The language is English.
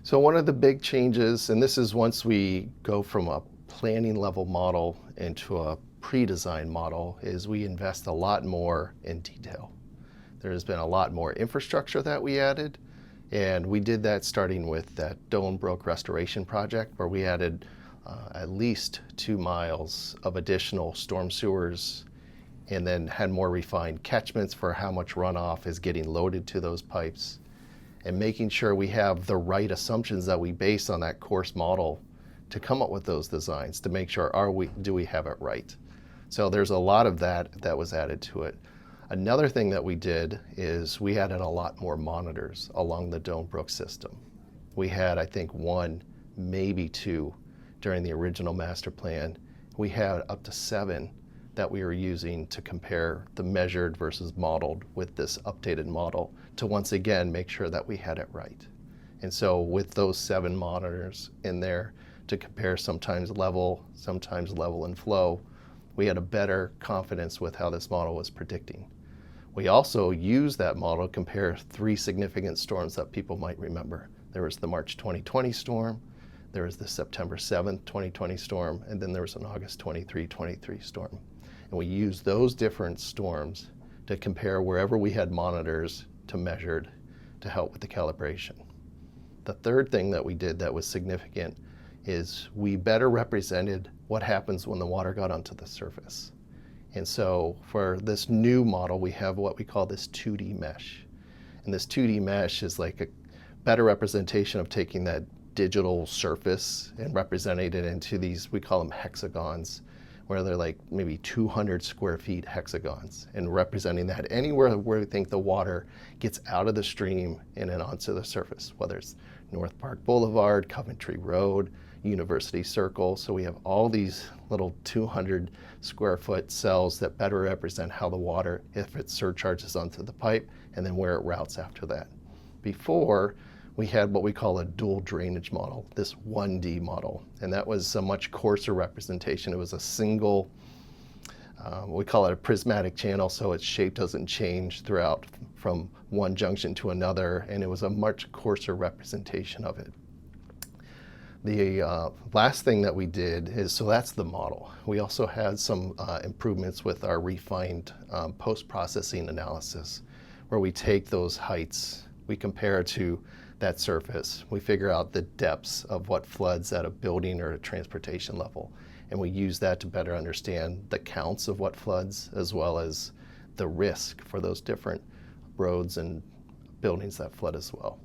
So one of the big changes, and this is once we go from a planning level model into a pre-design model, is we invest a lot more in detail. There's been a lot more infrastructure that we added, and we did that starting with that Doan Brook restoration project where we added at least 2 miles of additional storm sewers and then had more refined catchments for how much runoff is getting loaded to those pipes, and making sure we have the right assumptions that we base on that course model to come up with those designs to make sure do we have it right. So there's a lot of that was added to it. Another thing that we did is we added a lot more monitors along the Doan Brook system. We had, I think, 1, maybe 2 during the original master plan. We had up to 7 that we were using to compare the measured versus modeled with this updated model to once again make sure that we had it right. And so with those 7 monitors in there to compare sometimes level and flow, we had a better confidence with how this model was predicting. We also used that model to compare 3 significant storms that people might remember. There was the March 2020 storm, there was the September 7th, 2020 storm, and then there was an August 23 storm. And we used those different storms to compare wherever we had monitors to measured to help with the calibration. The third thing that we did that was significant is we better represented what happens when the water got onto the surface. And so for this new model, we have what we call this 2D mesh. And this 2D mesh is like a better representation of taking that digital surface and representing it into these, we call them hexagons, where they're like maybe 200 square feet hexagons, and representing that anywhere where we think the water gets out of the stream and then onto the surface, whether it's North Park Boulevard, Coventry Road, University Circle. So we have all these little 200 square foot cells that better represent how the water, if it surcharges onto the pipe, and then where it routes after that. Before, we had what we call a dual drainage model, this 1D model, and that was a much coarser representation. It was a single, we call it a prismatic channel, so its shape doesn't change throughout from one junction to another, and it was a much coarser representation of it. The last thing that we did is, so that's the model. We also had some improvements with our refined post-processing analysis, where we take those heights, we compare to that surface, we figure out the depths of what floods at a building or a transportation level, and we use that to better understand the counts of what floods as well as the risk for those different roads and buildings that flood as well.